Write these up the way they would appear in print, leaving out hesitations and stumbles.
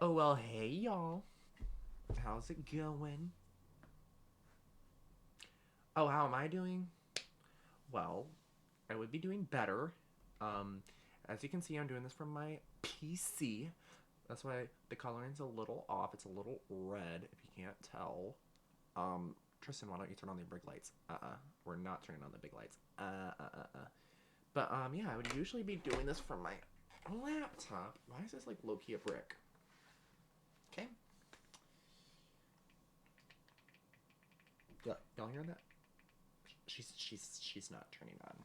Oh, well, hey, y'all. How's it going? Oh, how am I doing? Well, I would be doing better. Um, as you can see, I'm doing this from my PC. That's why the coloring's a little off. It's a little red, if you can't tell. Tristan, why don't you turn on the big lights? We're not turning on the big lights. But, yeah, I would usually be doing this from my laptop. Why is this, like, low-key a brick? Okay. Y'all hear that? She's not turning on.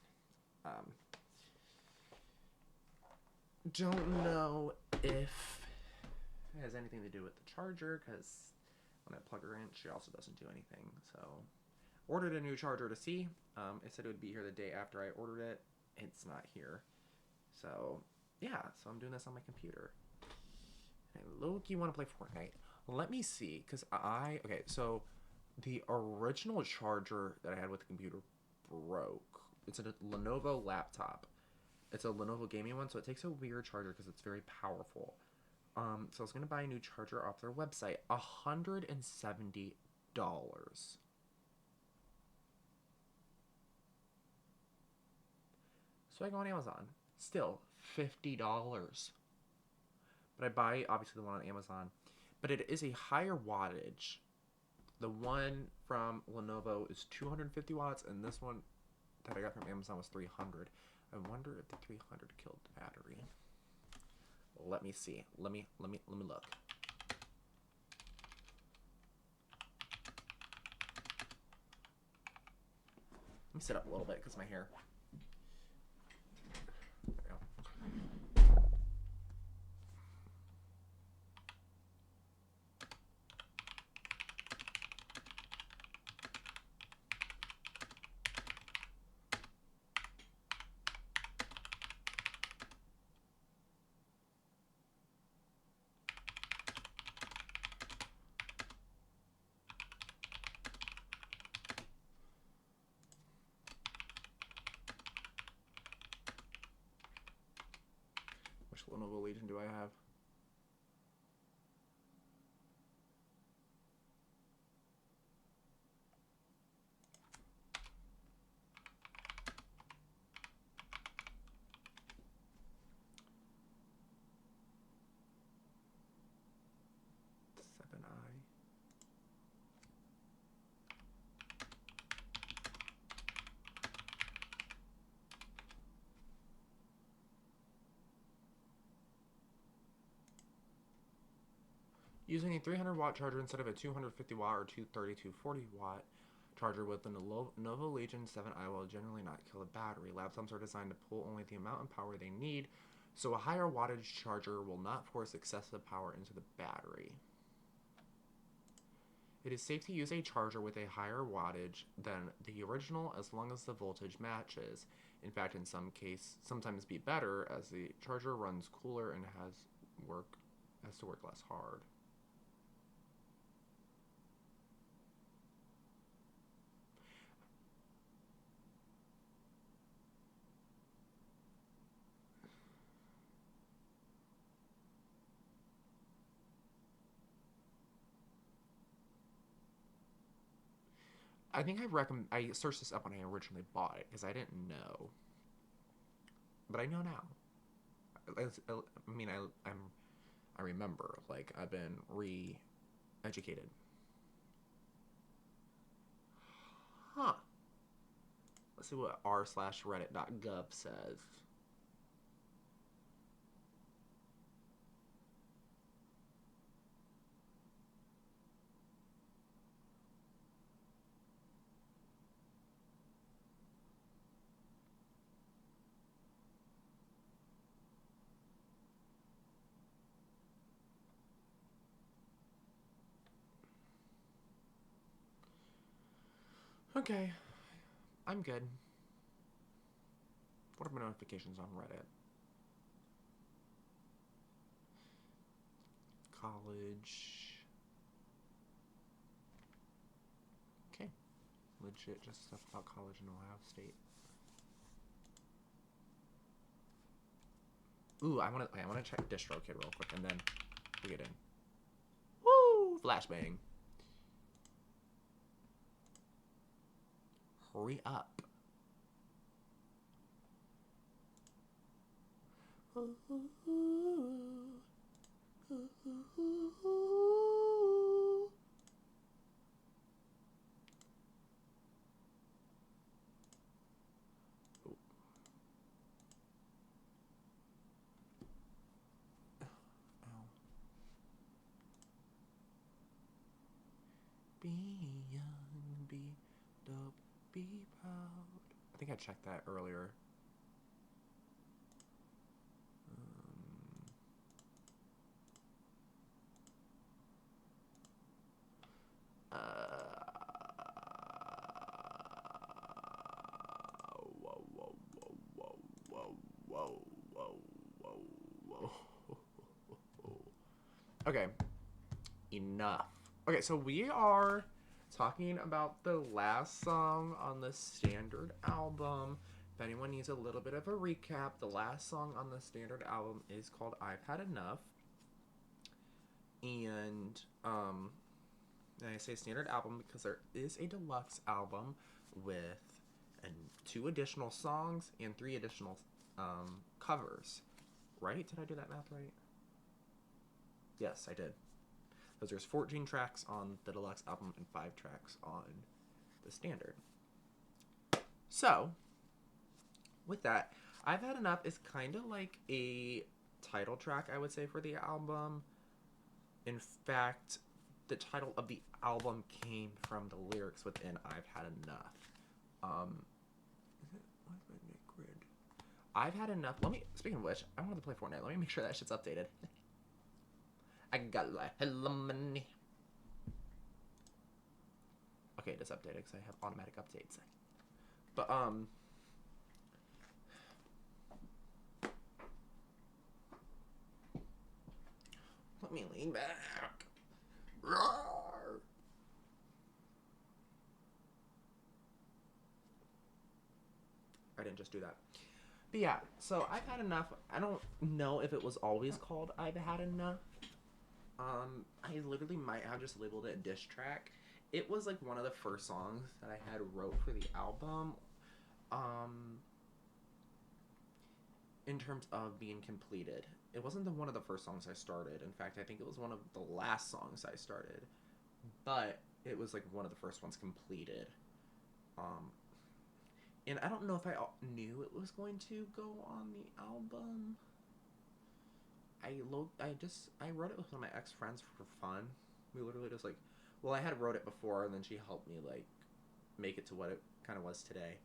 Don't know if it has anything to do with the charger, because when I plug her in, she also doesn't do anything. So, ordered a new charger to see. It said it would be here the day after I ordered it. It's not here. So, yeah, so I'm doing this on my computer. I low-key want to play Fortnite. Let me see, because okay, so the original charger that I had with the computer broke. It's a Lenovo laptop. It's a Lenovo gaming one, so it takes a weird charger because it's very powerful. So I was gonna buy a new charger off their website, $170. So I go on Amazon, still $50. But I buy obviously the one on Amazon, but it is a higher wattage. The one from Lenovo is 250 watts, and this one that I got from Amazon was 300. I wonder if the 300 killed the battery. Let me see. Let me look. Let me sit up a little bit because my hair. There we go. Which Lenovo Legion do I have? Seven I. Using a 300-watt charger instead of a 250-watt or 240-watt charger with the Lenovo Legion 7i will generally not kill the battery. Laptops are designed to pull only the amount of power they need, so a higher wattage charger will not force excessive power into the battery. It is safe to use a charger with a higher wattage than the original as long as the voltage matches. In fact, in some cases, sometimes be better as the charger runs cooler and has to work less hard. I think I searched this up when I originally bought it because I didn't know, but I know now. I mean, I remember, like, I've been re-educated. Huh. Let's see what r/reddit.gov says. Okay, I'm good. What are my notifications on Reddit? College. Okay, legit just stuff about college in Ohio State. Ooh, I wanna check DistroKid real quick, and then we get in. Flashbang. Hurry up. Be young, be dope, be proud. I think I checked that earlier. Whoa, whoa, whoa, whoa, whoa, whoa, whoa, whoa, whoa. Okay, enough. Okay, so we are talking about the last song on the standard album. If anyone needs a little bit of a recap, the last song on the standard album is called I've Had Enough. And I say standard album because there is a deluxe album with two additional songs and 3 additional covers. Right? Did I do that math right? Yes, I did. Because there's 14 tracks on the deluxe album and 5 tracks on the standard. So, with that, I've Had Enough is kind of like a title track, I would say, for the album. In fact, the title of the album came from the lyrics within I've Had Enough. Where's my Nick grid? I've had enough. Speaking of which, I wanted to play Fortnite. Let me make sure that shit's updated. I got like hello money. Okay, it is updated because I have automatic updates. But, let me lean back. Roar. I didn't just do that. But yeah, so I've Had Enough. I don't know if it was always called I've Had Enough. I literally might have just labeled it a diss track. It was like one of the first songs that I had wrote for the album. In terms of being completed. It wasn't one of the first songs I started. In fact, I think it was one of the last songs I started. But it was like one of the first ones completed. And I don't know if I knew it was going to go on the album. I wrote it with one of my ex-friends for fun. We literally just like, well, I had wrote it before, and then she helped me like make it to what it kind of was today.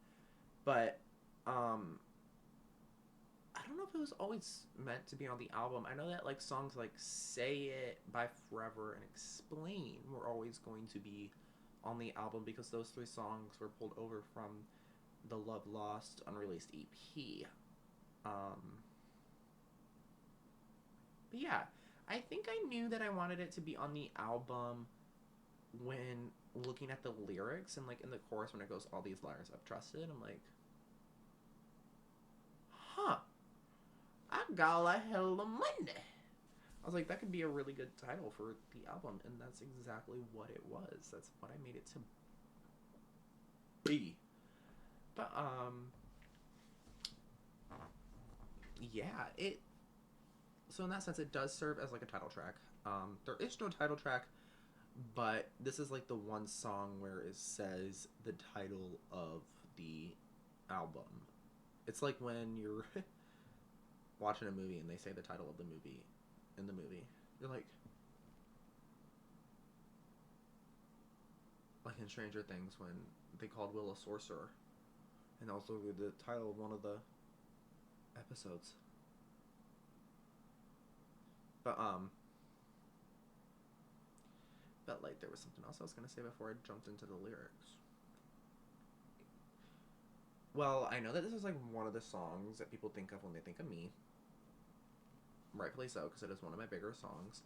But I don't know if it was always meant to be on the album. I know that like songs like Say It by Forever and Explain were always going to be on the album because those 3 songs were pulled over from the Love Lost unreleased EP. But yeah, I think I knew that I wanted it to be on the album when looking at the lyrics and like in the chorus when it goes all these liars I've trusted. I'm like, huh, I got a hell of money. I was like, that could be a really good title for the album, and that's exactly what it was. That's what I made it to be. But yeah, so in that sense it does serve as like a title track. There is no title track, but this is like the one song where it says the title of the album. It's like when you're watching a movie and they say the title of the movie in the movie. You're like in Stranger Things when they called Will a sorcerer. And also the title of one of the episodes. But like there was something else I was gonna say before I jumped into the lyrics. Well, I know that this is like one of the songs that people think of when they think of me. Rightfully so, because it is one of my bigger songs.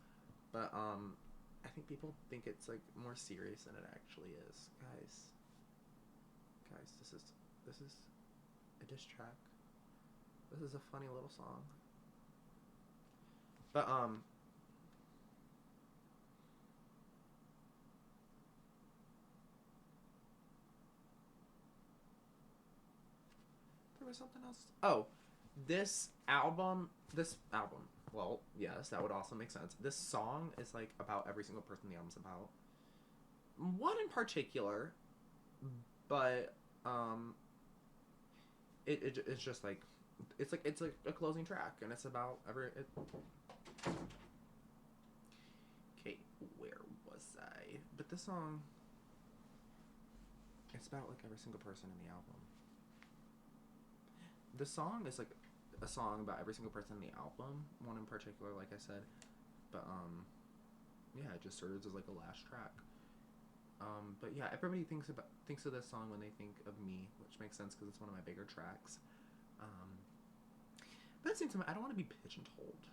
But I think people think it's like more serious than it actually is. Guys, this is a diss track. This is a funny little song. But there was something else. Oh, this album. This album. Well, yes, that would also make sense. This song is like about every single person the album's about. One in particular, but it's just like it's like a closing track, and it's about every. Okay, where was I? But this song, it's about like every single person in the album. The song is like a song about every single person in the album. One in particular, like I said, but yeah, it just serves as like a last track. But yeah, everybody thinks of this song when they think of me, which makes sense because it's one of my bigger tracks. But at the same time, I don't want to be pigeonholed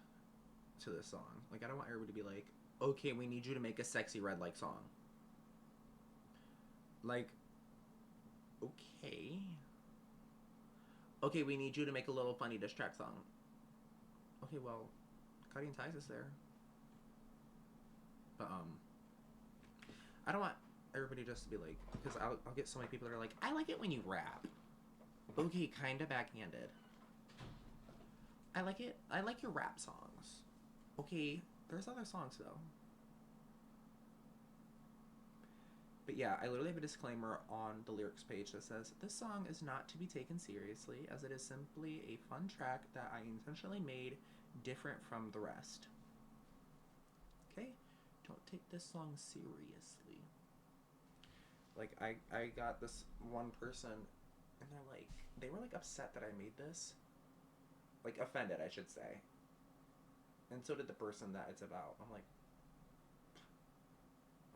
to this song. Like, I don't want everybody to be like, okay, we need you to make a Sexy Red like song. Like, okay. Okay, we need you to make a little funny diss track song. Okay, well, Cutting Ties is there. But, I don't want everybody just to be like, because I'll get so many people that are like, I like it when you rap. Okay, kinda backhanded. I like your rap songs. Okay, there's other songs though. But yeah, I literally have a disclaimer on the lyrics page that says, this song is not to be taken seriously, as it is simply a fun track that I intentionally made different from the rest. Okay? Don't take this song seriously. Like, I got this one person, and they were like upset that I made this. Like, offended, I should say. And so did the person that it's about. I'm like,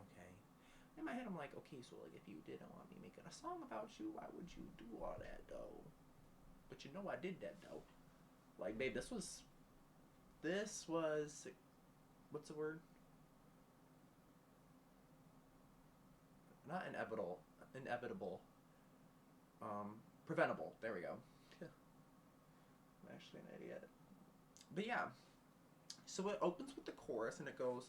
okay. In my head, I'm like, okay, so like, if you didn't want me making a song about you, why would you do all that, though? But you know I did that, though. Like, babe, this was, what's the word? Not inevitable. Preventable. There we go. I'm actually an idiot. But yeah. So it opens with the chorus and it goes,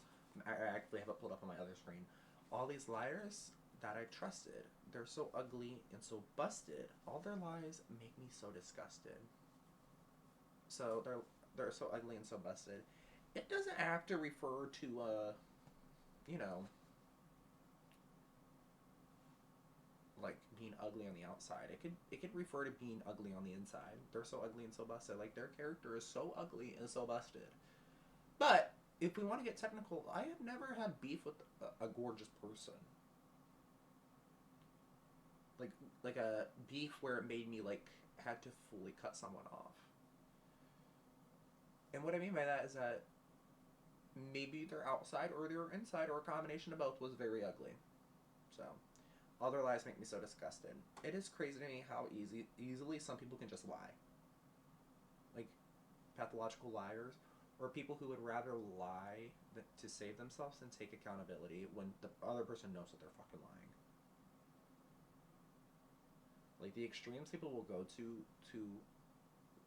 I actually have it pulled up on my other screen. All these liars that I trusted, they're so ugly and so busted. All their lies make me so disgusted. So they're so ugly and so busted. It doesn't have to refer to you know, like being ugly on the outside. It could refer to being ugly on the inside. They're so ugly and so busted. Like, their character is so ugly and so busted. But if we want to get technical, I have never had beef with a gorgeous person. Like a beef where it made me like had to fully cut someone off. And what I mean by that is that maybe their outside or their inside or a combination of both was very ugly. So all their lies make me so disgusted. It is crazy to me how easily some people can just lie. Like pathological liars, or people who would rather lie to save themselves than take accountability when the other person knows that they're fucking lying. Like, the extremes people will go to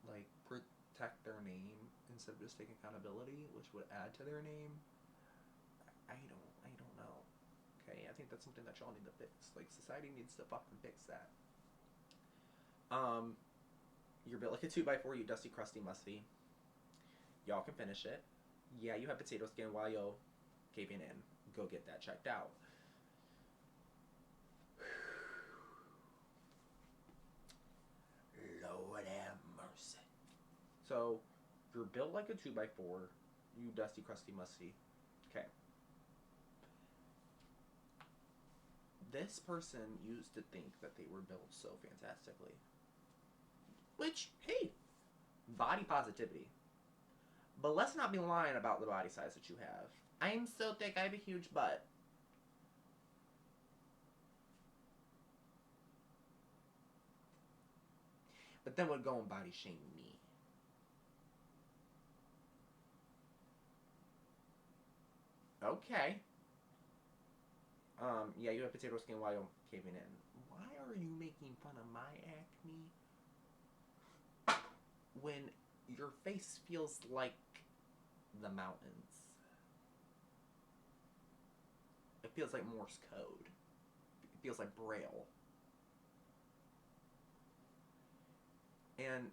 like protect their name instead of just taking accountability, which would add to their name. I don't know. Okay, I think that's something that y'all need to fix. Like, society needs to fucking fix that. You're built like a 2x4, you dusty, crusty musty. Y'all can finish it. Yeah, you have potato skin while you're caving in. Go get that checked out. Lord have mercy. So, you're built like a 2x4, you dusty, crusty, musty. Okay. This person used to think that they were built so fantastically. Which, hey, body positivity. But let's not be lying about the body size that you have. I'm so thick, I have a huge butt. But then would go and body shame me. Okay. Yeah, you have potato skin while you're caving in. Why are you making fun of my acne when your face feels like the mountains? It feels like Morse code. It feels like Braille. And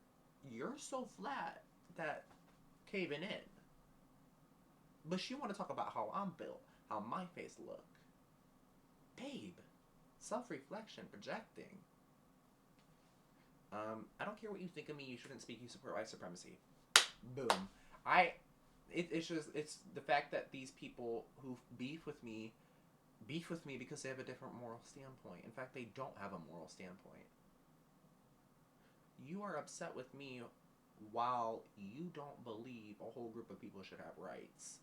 you're so flat that caving in. But she want to talk about how I'm built, how my face look. Babe, self-reflection, projecting. I don't care what you think of me. You shouldn't speak. You support white supremacy. Boom. I. It's just it's the fact that these people who beef with me because they have a different moral standpoint. In fact, they don't have a moral standpoint. You are upset with me while you don't believe a whole group of people should have rights.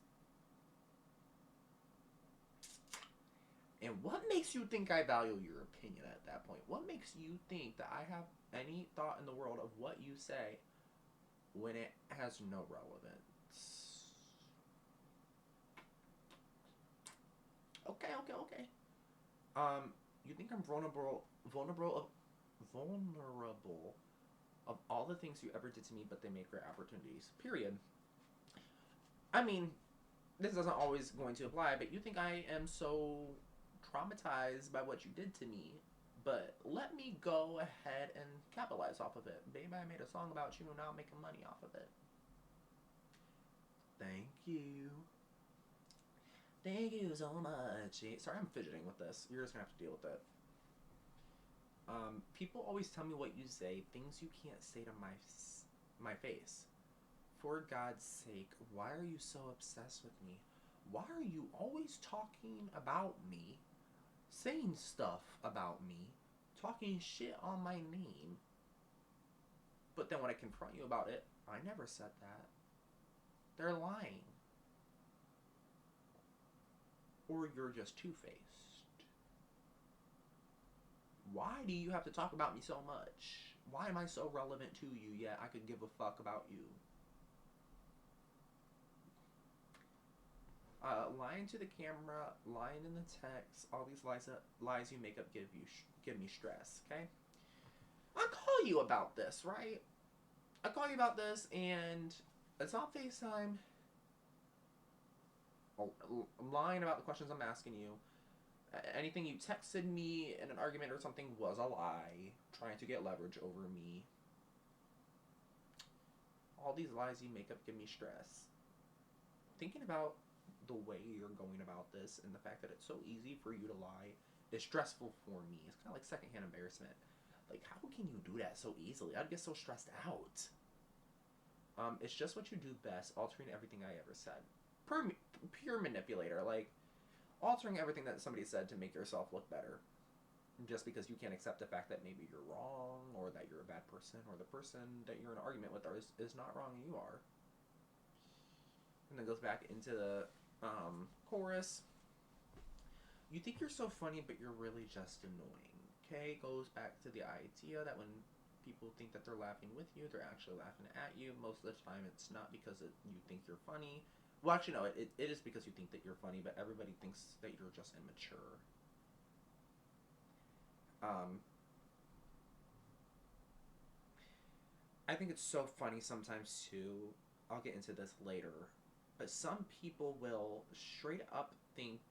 And what makes you think I value your opinion at that point? What makes you think that I have any thought in the world of what you say when it has no relevance? Okay. You think I'm vulnerable of all the things you ever did to me, but they made great opportunities. Period. I mean, this isn't always going to apply, but you think I am so traumatized by what you did to me, but let me go ahead and capitalize off of it. Babe, I made a song about you and now I'm making money off of it. Thank you. Thank you so much. Sorry, I'm fidgeting with this. You're just gonna have to deal with it. People always tell me what you say, things you can't say to my face. For God's sake, why are you so obsessed with me? Why are you always talking about me, saying stuff about me, talking shit on my name? But then when I confront you about it, I never said that. They're lying. Or you're just two-faced. Why do you have to talk about me so much? Why am I so relevant to you, yet I could give a fuck about you? Lying to the camera, lying in the text, all these lies you make up give me stress, okay? I call you about this, right? I call you about this, and it's on FaceTime. I'm lying about the questions I'm asking you. Anything you texted me in an argument or something was a lie, trying to get leverage over me. All these lies you make up give me stress. Thinking about the way you're going about this and the fact that it's so easy for you to lie is stressful for me. It's kind of like secondhand embarrassment. Like, how can you do that so easily? I'd get so stressed out. It's just what you do best, altering everything I ever said. Pure manipulator, like altering everything that somebody said to make yourself look better. Just because you can't accept the fact that maybe you're wrong, or that you're a bad person, or the person that you're in an argument with is not wrong and you are. And then goes back into the chorus. You think you're so funny, but you're really just annoying. Okay, goes back to the idea that when people think that they're laughing with you, they're actually laughing at you. Most of the time, it's not because you think you're funny. Well, actually, no, it is because you think that you're funny, but everybody thinks that you're just immature. I think it's so funny sometimes, too. I'll get into this later. But some people will straight up think...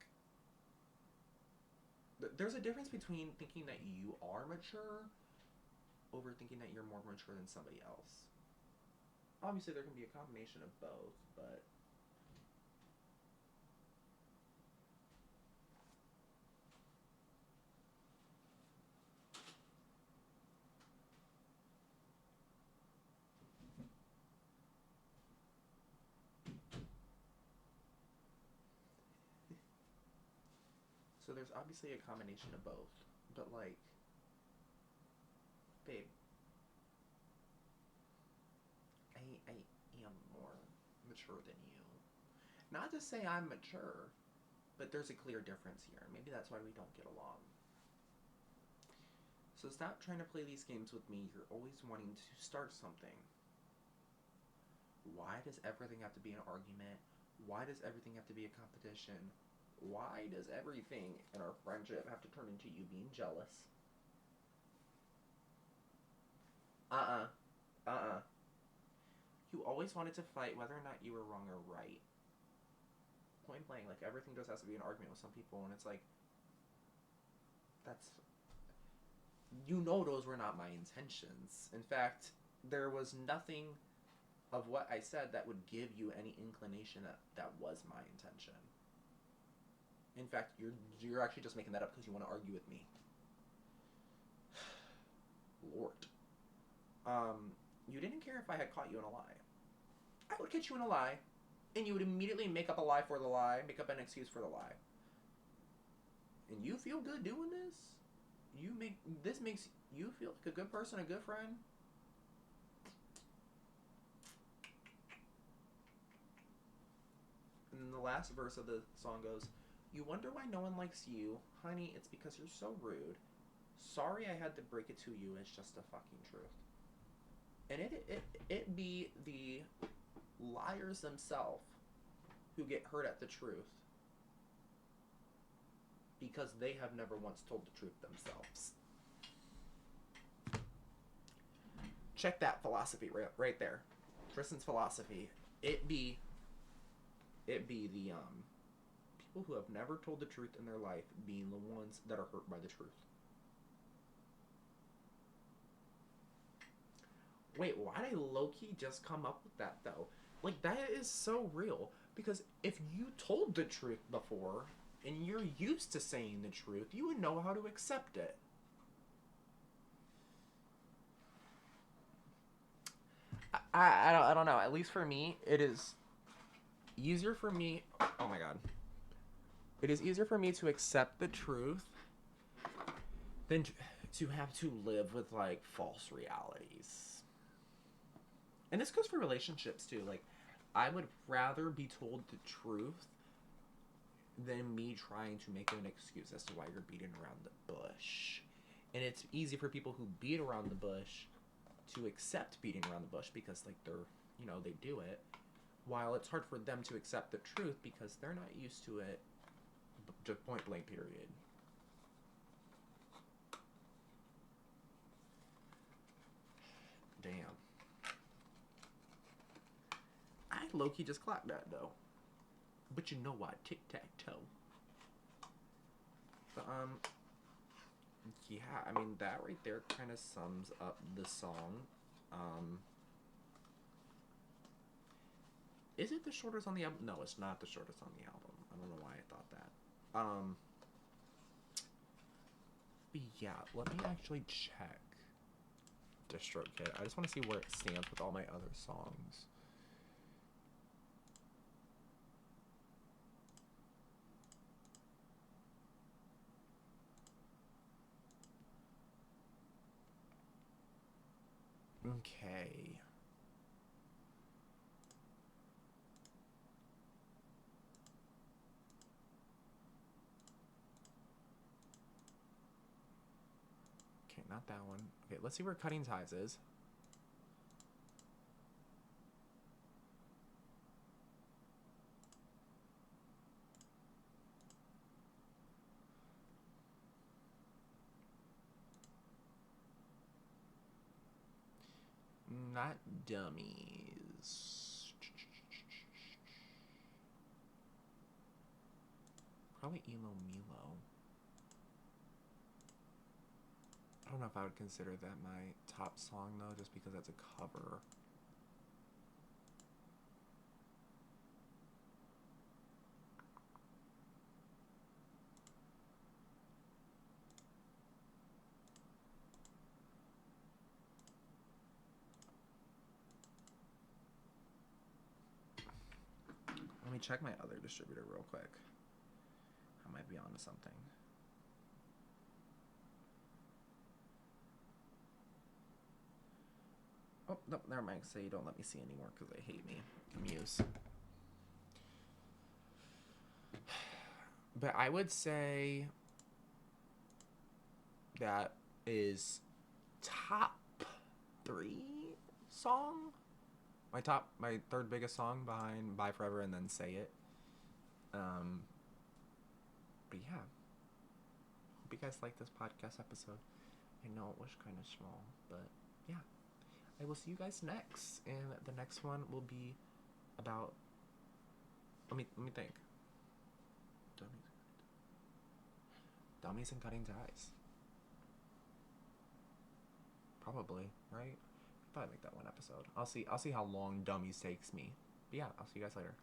There's a difference between thinking that you are mature over thinking that you're more mature than somebody else. Obviously, there can be a combination of both, but... So there's obviously a combination of both, but like, babe, I am more mature than you. Not to say I'm mature, but there's a clear difference here. Maybe that's why we don't get along. So stop trying to play these games with me. You're always wanting to start something. Why does everything have to be an argument? Why does everything have to be a competition? Why does everything in our friendship have to turn into you being jealous? You always wanted to fight whether or not you were wrong or right. Point blank, like everything just has to be an argument with some people, and it's like, that's... You know those were not my intentions. In fact, there was nothing of what I said that would give you any inclination that that was my intention. In fact, you're actually just making that up because you want to argue with me. Lord. You didn't care if I had caught you in a lie. I would catch you in a lie, and you would immediately make up a lie for the lie, make up an excuse for the lie. And you feel good doing this? This makes you feel like a good person, a good friend? And then the last verse of the song goes, "You wonder why no one likes you? Honey, it's because you're so rude. Sorry I had to break it to you, it's just a fucking truth." And it be the liars themselves who get hurt at the truth because they have never once told the truth themselves. Check that philosophy right there. Tristan's philosophy. It be the people who have never told the truth in their life being the ones that are hurt by the truth. Wait, why did I low-key just come up with that, though? Like, that is so real. Because if you told the truth before, and you're used to saying the truth, you would know how to accept it. I don't know. At least for me, it is easier for me... Oh, my God. It is easier for me to accept the truth than to have to live with, like, false realities. And this goes for relationships, too. Like, I would rather be told the truth than me trying to make an excuse as to why you're beating around the bush. And it's easy for people who beat around the bush to accept beating around the bush because, like, they're, you know, they do it. While it's hard for them to accept the truth because they're not used to it, just point blank, period. Damn. I low-key just clocked that, though. But you know what? Tic-tac-toe. But, yeah, I mean, that right there kind of sums up the song. Is it the shortest on the album? No, it's not the shortest on the album. I don't know why I thought that. But yeah, let me actually check DistroKid. I just want to see where it stands with all my other songs. Okay. Okay, not that one. Okay, let's see where Cutting Ties is. Not Dummies. Probably Emo Milo. I don't know if I would consider that my top song, though, just because that's a cover. Let me check my other distributor real quick. I might be onto something. Oh, no, never mind. Say you don't let me see anymore because they hate me. Muse. But I would say that is top 3 song. My third biggest song behind Bye Forever and then Say It. But yeah. Hope you guys like this podcast episode. I know it was kind of small, but yeah. I will see you guys next, and the next one will be about. Let me think. Dummies and Cutting Ties. Probably, right? Probably make that one episode. I'll see how long Dummies takes me. But yeah, I'll see you guys later.